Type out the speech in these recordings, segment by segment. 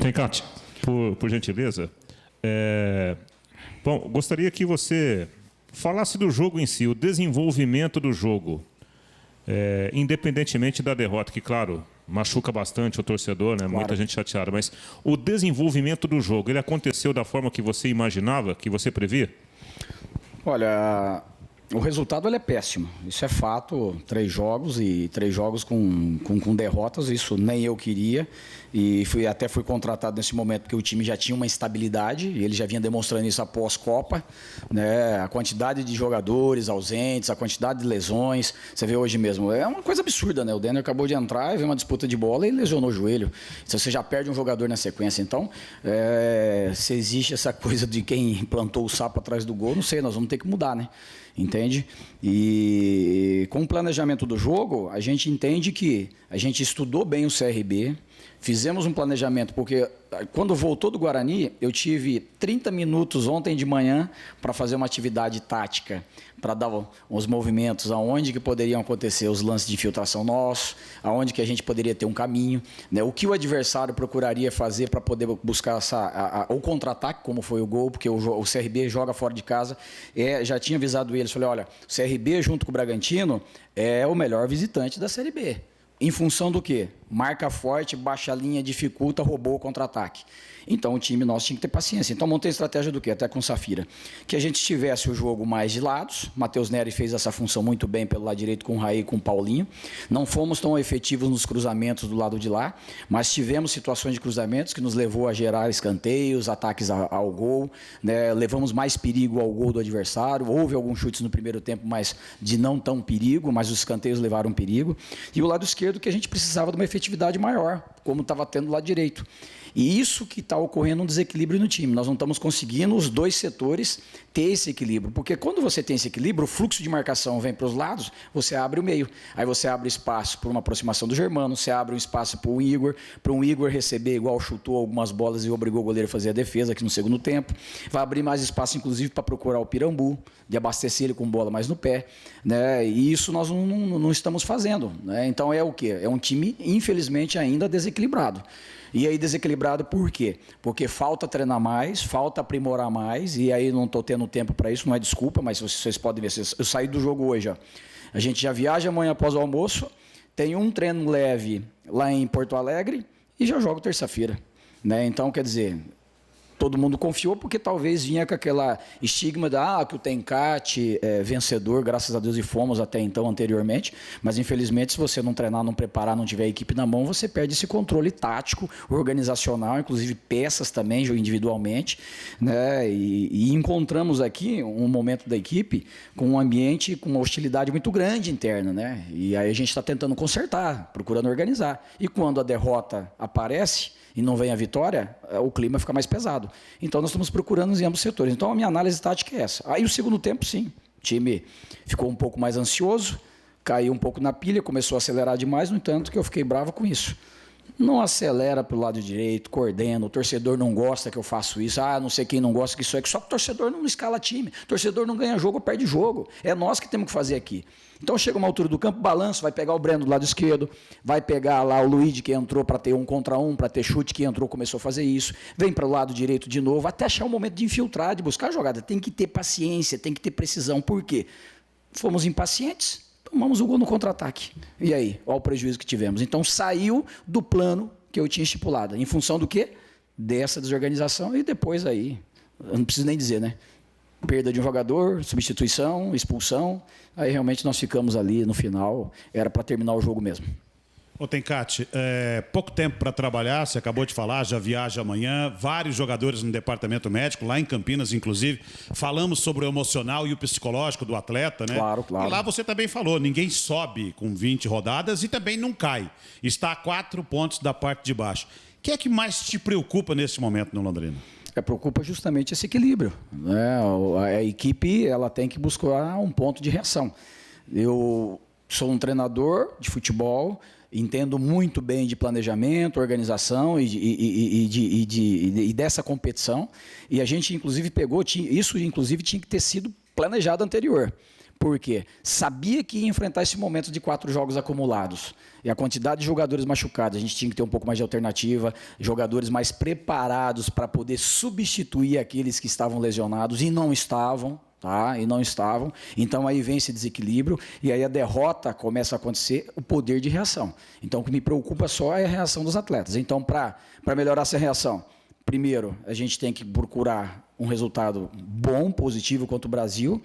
Tencati, por gentileza, bom, gostaria que você falasse do jogo em si, o desenvolvimento do jogo, independentemente da derrota, que, claro, machuca bastante o torcedor, né? Claro. Muita gente chateada, mas o desenvolvimento do jogo, ele aconteceu da forma que você imaginava, que você previa? Olha, o resultado ele é péssimo, isso é fato, 3 jogos e 3 jogos com derrotas, isso nem eu queria e até fui contratado nesse momento porque o time já tinha uma estabilidade e ele já vinha demonstrando isso após Copa, né? A quantidade de jogadores ausentes, a quantidade de lesões, você vê hoje mesmo, é uma coisa absurda, né? O Denner acabou de entrar e veio uma disputa de bola e lesionou o joelho, então você já perde um jogador na sequência, então se existe essa coisa de quem plantou o sapo atrás do gol, não sei, nós vamos ter que mudar, né? Entende? E com o planejamento do jogo, a gente entende que a gente estudou bem o CRB, fizemos um planejamento, porque quando voltou do Guarani, eu tive 30 minutos ontem de manhã para fazer uma atividade tática, para dar os movimentos, aonde que poderiam acontecer os lances de infiltração nossos, aonde que a gente poderia ter um caminho, né? O que o adversário procuraria fazer para poder buscar o contra-ataque, como foi o gol, porque o CRB joga fora de casa, já tinha avisado eles, falei, olha, o CRB junto com o Bragantino é o melhor visitante da Série B. Em função do quê? Marca forte, baixa a linha, dificulta, roubou o contra-ataque. Então o time nosso tinha que ter paciência. Então montei a estratégia do quê? Até com o Safira. Que a gente tivesse o jogo mais de lados. Matheus Neri fez essa função muito bem pelo lado direito com o Raí e com o Paulinho. Não fomos tão efetivos nos cruzamentos do lado de lá, mas tivemos situações de cruzamentos que nos levou a gerar escanteios, ataques ao gol, né? Levamos mais perigo ao gol do adversário. Houve alguns chutes no primeiro tempo, mas de não tão perigo, mas os escanteios levaram perigo. E o lado esquerdo que a gente precisava de uma efetividade maior, como estava tendo do lado direito. E isso que está ocorrendo um desequilíbrio no time. Nós não estamos conseguindo os dois setores ter esse equilíbrio. Porque quando você tem esse equilíbrio, o fluxo de marcação vem para os lados, você abre o meio. Aí você abre espaço para uma aproximação do Germano, você abre um espaço para um Igor receber igual chutou algumas bolas e obrigou o goleiro a fazer a defesa aqui no segundo tempo. Vai abrir mais espaço, inclusive, para procurar o Pirambu, de abastecer ele com bola mais no pé, né? E isso nós não estamos fazendo, né? Então é o quê? É um time, infelizmente, ainda desequilibrado. E aí desequilibrado por quê? Porque falta treinar mais, falta aprimorar mais, e aí não estou tendo tempo para isso, não é desculpa, mas vocês podem ver, eu saí do jogo hoje, ó. A gente já viaja amanhã após o almoço, tem um treino leve lá em Porto Alegre e já jogo terça-feira, né? Então, quer dizer, todo mundo confiou porque talvez vinha com aquela estigma que o Tencati é vencedor, graças a Deus, e fomos até então anteriormente, mas infelizmente se você não treinar, não preparar, não tiver a equipe na mão, você perde esse controle tático, organizacional, inclusive peças também, individualmente, né? E encontramos aqui um momento da equipe com um ambiente, com uma hostilidade muito grande interna, né? E aí a gente está tentando consertar, procurando organizar. E quando a derrota aparece e não vem a vitória, o clima fica mais pesado. Então, nós estamos procurando em ambos setores. Então, a minha análise tática é essa. Aí, o segundo tempo, sim. O time ficou um pouco mais ansioso, caiu um pouco na pilha, começou a acelerar demais, no entanto, que eu fiquei bravo com isso. Não acelera para o lado direito, coordena, o torcedor não gosta que eu faço isso, não sei quem não gosta que isso é, só que o torcedor não escala time, o torcedor não ganha jogo ou perde jogo, é nós que temos que fazer aqui. Então chega uma altura do campo, balanço, vai pegar o Breno do lado esquerdo, vai pegar lá o Luigi que entrou para ter 1 contra 1, para ter chute, que entrou, começou a fazer isso, vem para o lado direito de novo, até achar o momento de infiltrar, de buscar a jogada, tem que ter paciência, tem que ter precisão, por quê? Fomos impacientes, tomamos o gol no contra-ataque. E aí? Olha o prejuízo que tivemos. Então, saiu do plano que eu tinha estipulado. Em função do quê? Dessa desorganização. E depois aí, eu não preciso nem dizer, né? Perda de um jogador, substituição, expulsão. Aí, realmente, nós ficamos ali no final. Era para terminar o jogo mesmo. Ô, Tencati, pouco tempo para trabalhar, você acabou de falar, já viaja amanhã, vários jogadores no departamento médico, lá em Campinas, inclusive. Falamos sobre o emocional e o psicológico do atleta, né? Claro, claro. E lá você também falou, ninguém sobe com 20 rodadas e também não cai. Está a 4 pontos da parte de baixo. O que é que mais te preocupa nesse momento no Londrina? Preocupa justamente esse equilíbrio, né? A equipe ela tem que buscar um ponto de reação. Eu sou um treinador de futebol, entendo muito bem de planejamento, organização e dessa competição. E a gente, inclusive, pegou... Isso, inclusive, tinha que ter sido planejado anterior. Por quê? Sabia que ia enfrentar esse momento de 4 jogos acumulados. E a quantidade de jogadores machucados, a gente tinha que ter um pouco mais de alternativa, jogadores mais preparados para poder substituir aqueles que estavam lesionados e não estavam. Tá? E não estavam. Então aí vem esse desequilíbrio e aí a derrota começa a acontecer, o poder de reação. Então o que me preocupa só é a reação dos atletas. Então para melhorar essa reação, primeiro a gente tem que procurar um resultado bom, positivo contra o Brasil.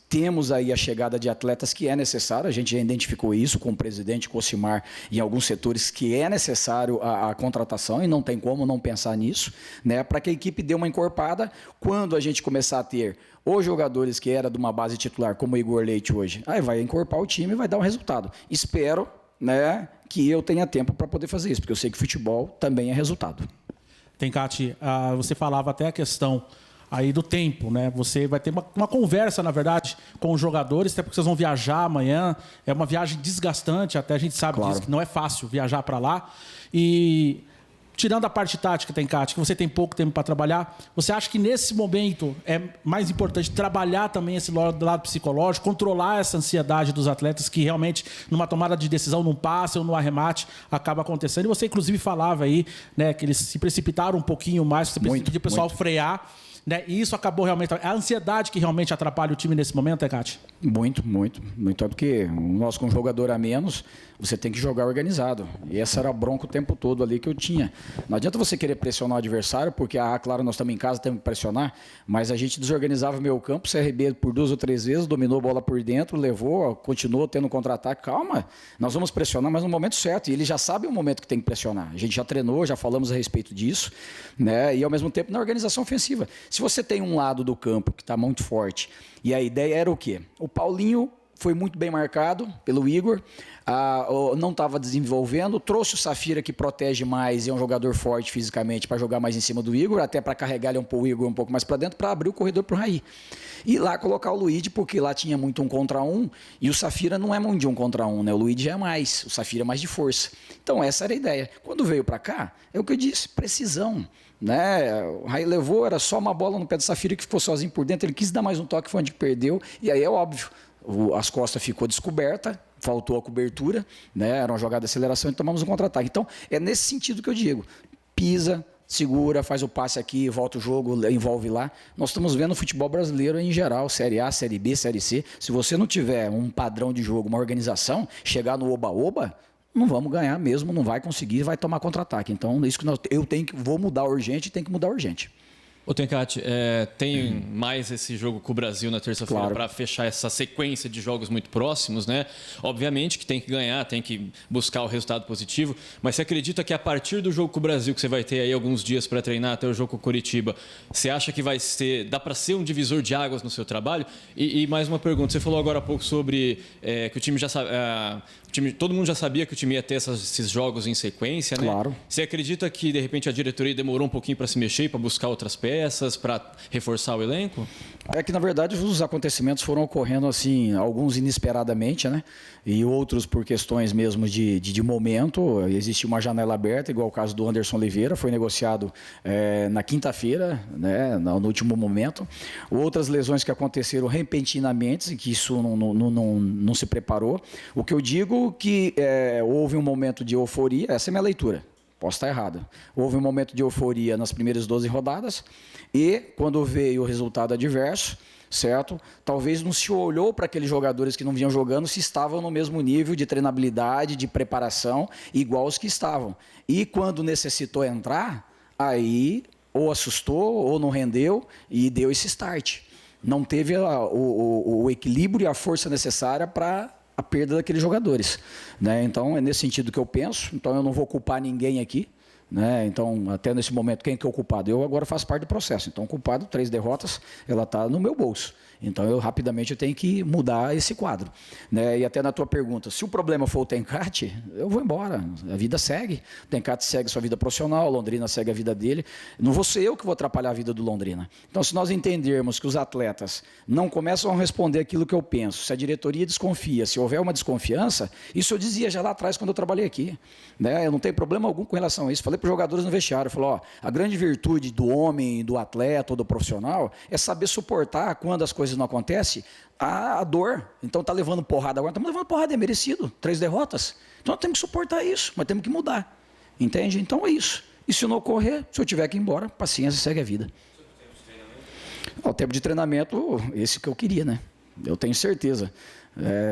Temos aí a chegada de atletas que é necessário, a gente já identificou isso com o presidente Cossimar em alguns setores que é necessário a contratação e não tem como não pensar nisso, né, para que a equipe dê uma encorpada. Quando a gente começar a ter os jogadores que era de uma base titular, como o Igor Leite hoje, aí vai encorpar o time e vai dar um resultado. Espero, né, que eu tenha tempo para poder fazer isso, porque eu sei que futebol também é resultado. Tencati, você falava até a questão aí do tempo, né? Você vai ter uma conversa, na verdade, com os jogadores, até porque vocês vão viajar amanhã. É uma viagem desgastante, até a gente sabe Claro. disso, que não é fácil viajar para lá. E tirando a parte tática, Tencati, que você tem pouco tempo para trabalhar, você acha que nesse momento é mais importante trabalhar também esse lado psicológico, controlar essa ansiedade dos atletas que realmente numa tomada de decisão, num passe ou no arremate, acaba acontecendo? E você, inclusive, falava aí, né, que eles se precipitaram um pouquinho mais, você precisa pedir o pessoal frear. Né? E isso acabou realmente... É a ansiedade que realmente atrapalha o time nesse momento, Tencati? Muito, muito. Muito, porque nós com um jogador a menos, você tem que jogar organizado. E essa era a bronca o tempo todo ali que eu tinha. Não adianta você querer pressionar o adversário, porque, claro, nós estamos em casa, temos que pressionar, mas a gente desorganizava o meio campo, o CRB por 2 ou 3 vezes, dominou a bola por dentro, levou, continuou tendo contra-ataque. Calma, nós vamos pressionar, mas no momento certo. E ele já sabe o momento que tem que pressionar. A gente já treinou, já falamos a respeito disso, né? E ao mesmo tempo na organização ofensiva. Se você tem um lado do campo que está muito forte, e a ideia era o quê? O Paulinho foi muito bem marcado pelo Igor, não estava desenvolvendo, trouxe o Safira, que protege mais e é um jogador forte fisicamente, para jogar mais em cima do Igor, até para carregar o Igor um pouco mais para dentro, para abrir o corredor para o Raí. E lá colocar o Luigi, porque lá tinha muito 1 contra 1, e o Safira não é muito de 1 contra 1, né? O Luigi é mais, o Safira é mais de força. Então essa era a ideia. Quando veio para cá, é o que eu disse, precisão. Né? O Raí levou, era só uma bola no pé do Safira que ficou sozinho por dentro, ele quis dar mais um toque, foi onde perdeu, e aí é óbvio, as costas ficou descoberta, faltou a cobertura, né? Era uma jogada de aceleração e tomamos um contra-ataque. Então, é nesse sentido que eu digo, pisa, segura, faz o passe aqui, volta o jogo, envolve lá. Nós estamos vendo o futebol brasileiro em geral, Série A, Série B, Série C. Se você não tiver um padrão de jogo, uma organização, chegar no oba-oba, não vamos ganhar mesmo, não vai conseguir, vai tomar contra-ataque. Então, isso que vou mudar urgente, tem que mudar urgente. Ô Tencati, tem mais esse jogo com o Brasil na terça-feira, Claro, para fechar essa sequência de jogos muito próximos, né? Obviamente que tem que ganhar, tem que buscar o resultado positivo, mas você acredita que a partir do jogo com o Brasil, que você vai ter aí alguns dias para treinar até o jogo com o Coritiba, você acha que dá para ser um divisor de águas no seu trabalho? E mais uma pergunta, você falou agora há pouco sobre que o time já sabe... todo mundo já sabia que o time ia ter esses jogos em sequência, né? Claro. Você acredita que, de repente, a diretoria demorou um pouquinho para se mexer, para buscar outras peças, para reforçar o elenco? É que, na verdade, os acontecimentos foram ocorrendo, assim, alguns inesperadamente, né? E outros por questões mesmo de momento. Existia uma janela aberta, igual o caso do Anderson Oliveira, foi negociado na quinta-feira, né? No último momento. Outras lesões que aconteceram repentinamente, que isso não se preparou. O que eu digo que houve um momento de euforia, essa é a minha leitura. Posso estar errado. Houve um momento de euforia nas primeiras 12 rodadas e quando veio o resultado adverso, certo? Talvez não se olhou para aqueles jogadores que não vinham jogando se estavam no mesmo nível de treinabilidade, de preparação, igual os que estavam. E quando necessitou entrar, aí ou assustou ou não rendeu e deu esse start. Não teve o equilíbrio e a força necessária para a perda daqueles jogadores, né? Então é nesse sentido que eu penso. Então eu não vou culpar ninguém aqui, né? Então até nesse momento quem que é o culpado? Eu agora faço parte do processo. Então o culpado, 3 derrotas, ela está no meu bolso. Então eu rapidamente tenho que mudar esse quadro, né? E até na tua pergunta, se o problema for o Tencati, eu vou embora. A vida segue. O Tencati segue sua vida profissional, o Londrina segue a vida dele. Não vou ser eu que vou atrapalhar a vida do Londrina. Então se nós entendermos que os atletas não começam a responder aquilo que eu penso, se a diretoria desconfia, se houver uma desconfiança, isso eu dizia já lá atrás quando eu trabalhei aqui, né? Eu não tenho problema algum com relação a isso. Falei para os jogadores no vestiário. Eu falo, ó, a grande virtude do homem, do atleta ou do profissional é saber suportar quando as coisas não acontecem, a dor. Então tá levando porrada agora, estamos levando porrada, é merecido, 3 derrotas. Então nós temos que suportar isso, mas temos que mudar. Entende? Então é isso. E se não ocorrer, se eu tiver que ir embora, paciência, segue a vida. O tempo de treinamento, esse que eu queria, né? Eu tenho certeza.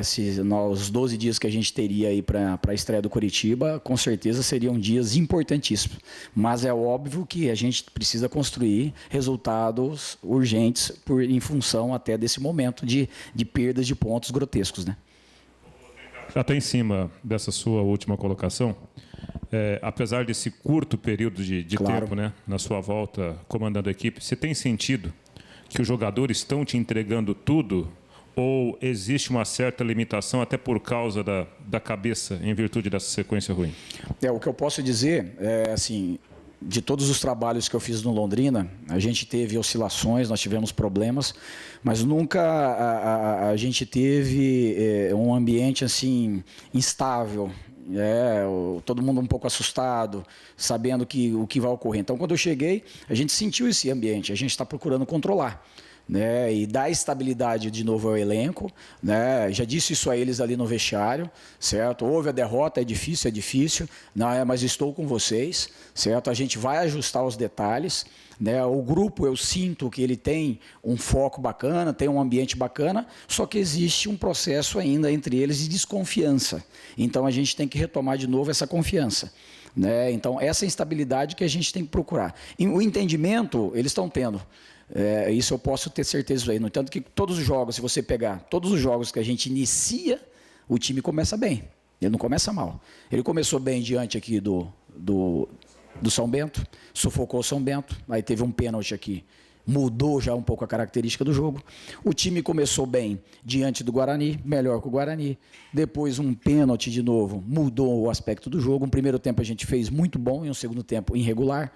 Se os 12 dias que a gente teria aí para a estreia do Coritiba, com certeza seriam dias importantíssimos. Mas é óbvio que a gente precisa construir resultados urgentes em função até desse momento de perdas de pontos grotescos, né? Até em cima dessa sua última colocação, apesar desse curto período de Claro. tempo, né, na sua volta comandando a equipe, você tem sentido que os jogadores estão te entregando tudo ou existe uma certa limitação até por causa da cabeça em virtude dessa sequência ruim? O que eu posso dizer é assim, de todos os trabalhos que eu fiz no Londrina, a gente teve oscilações, nós tivemos problemas, mas nunca a gente teve um ambiente assim instável. Todo mundo um pouco assustado, sabendo o que vai ocorrer. Então, quando eu cheguei, a gente sentiu esse ambiente, a gente está procurando controlar, né, e dar estabilidade de novo ao elenco, né? Já disse isso a eles ali no vestiário, certo? Houve a derrota, é difícil, não, mas estou com vocês, certo? A gente vai ajustar os detalhes, né? O grupo, eu sinto que ele tem um foco bacana, tem um ambiente bacana, só que existe um processo ainda entre eles de desconfiança. Então a gente tem que retomar de novo essa confiança, né? Então essa instabilidade que a gente tem que procurar. E o entendimento eles estão tendo. Isso eu posso ter certeza aí. No entanto que todos os jogos, se você pegar todos os jogos que a gente inicia, o time começa bem. Ele não começa mal. Ele começou bem diante aqui do São Bento, sufocou o São Bento, aí teve um pênalti aqui, mudou já um pouco a característica do jogo. O time começou bem diante do Guarani, melhor que o Guarani. Depois um pênalti de novo, mudou o aspecto do jogo. Um primeiro tempo a gente fez muito bom e um segundo tempo irregular,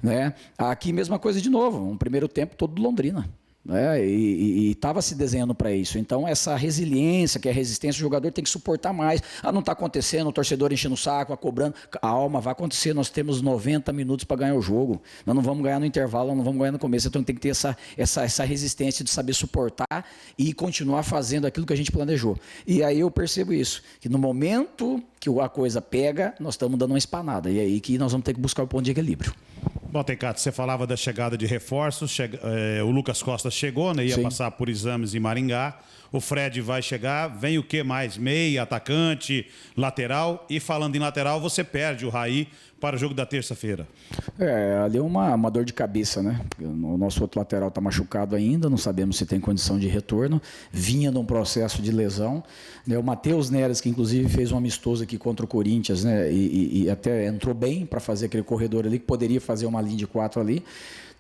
né? Aqui mesma coisa de novo, um primeiro tempo todo do Londrina, né? E estava se desenhando para isso. Então essa resiliência, que é a resistência, o jogador tem que suportar mais. Não está acontecendo, o torcedor enchendo o saco, cobrando. Calma, vai acontecer, nós temos 90 minutos para ganhar o jogo. Nós não vamos ganhar no intervalo, nós não vamos ganhar no começo. Então tem que ter essa resistência de saber suportar e continuar fazendo aquilo que a gente planejou. E aí eu percebo isso, que no momento que a coisa pega, nós estamos dando uma espanada. E aí que nós vamos ter que buscar o ponto de equilíbrio. Bom, Tencate, você falava da chegada de reforços, o Lucas Costa chegou, né? Ia Sim. passar por exames em Maringá, o Fred vai chegar, vem o que mais? Meia, atacante, lateral, e falando em lateral, você perde o Raí para o jogo da terça-feira. Ali é uma dor de cabeça, né? O nosso outro lateral está machucado ainda, não sabemos se tem condição de retorno, vinha num processo de lesão, né? O Matheus Neres, que inclusive fez um amistoso aqui contra o Corinthians, né? E até entrou bem para fazer aquele corredor ali, que poderia fazer uma linha de 4 ali,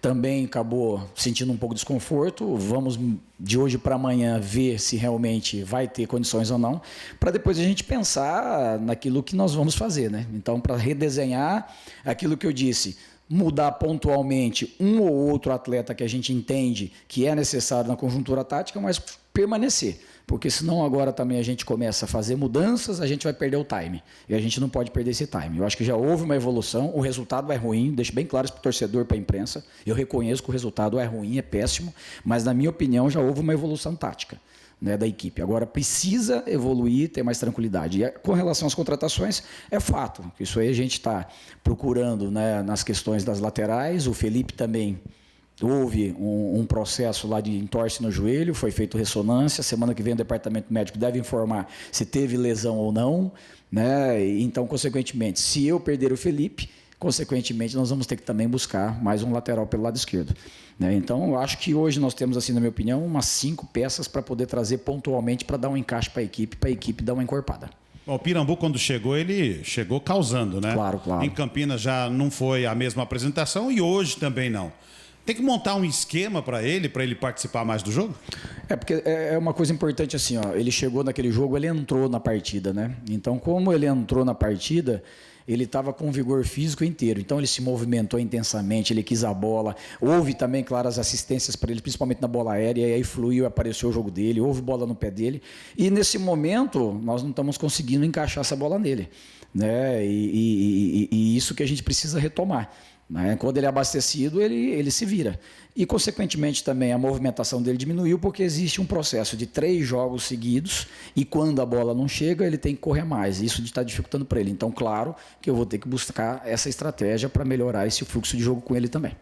também acabou sentindo um pouco de desconforto. Vamos de hoje para amanhã ver se realmente vai ter condições ou não, para depois a gente pensar naquilo que nós vamos fazer, né? Então, para redesenhar aquilo que eu disse, mudar pontualmente um ou outro atleta que a gente entende que é necessário na conjuntura tática, mas permanecer. Porque senão agora também a gente começa a fazer mudanças, a gente vai perder o time. E a gente não pode perder esse time. Eu acho que já houve uma evolução, o resultado é ruim, deixo bem claro isso para o torcedor, para a imprensa. Eu reconheço que o resultado é ruim, é péssimo, mas na minha opinião já houve uma evolução tática, né, da equipe. Agora precisa evoluir, ter mais tranquilidade. E com relação às contratações, é fato. Isso aí a gente está procurando, né, nas questões das laterais. O Felipe também houve um processo lá de entorse no joelho, foi feito ressonância. Semana que vem o departamento médico deve informar se teve lesão ou não, né? Então, consequentemente, se eu perder o Felipe, consequentemente nós vamos ter que também buscar mais um lateral pelo lado esquerdo, né? Então, eu acho que hoje nós temos, assim, na minha opinião, umas 5 peças para poder trazer pontualmente para dar um encaixe para a equipe dar uma encorpada. Bom, o Pirambu, quando chegou, ele chegou causando, né? Claro. Em Campinas já não foi a mesma apresentação e hoje também não. Tem que montar um esquema para ele participar mais do jogo? Porque é uma coisa importante assim, ó, ele chegou naquele jogo, ele entrou na partida, né? Então, como ele entrou na partida, ele estava com vigor físico inteiro. Então, ele se movimentou intensamente, ele quis a bola. Houve também, claro, as assistências para ele, principalmente na bola aérea, e aí fluiu, apareceu o jogo dele, houve bola no pé dele. E nesse momento, nós não estamos conseguindo encaixar essa bola nele, né? E isso que a gente precisa retomar. Né? Quando ele é abastecido, ele se vira. E, consequentemente, também a movimentação dele diminuiu porque existe um processo de 3 jogos seguidos e quando a bola não chega, ele tem que correr mais. Isso está dificultando para ele. Então, claro que eu vou ter que buscar essa estratégia para melhorar esse fluxo de jogo com ele também.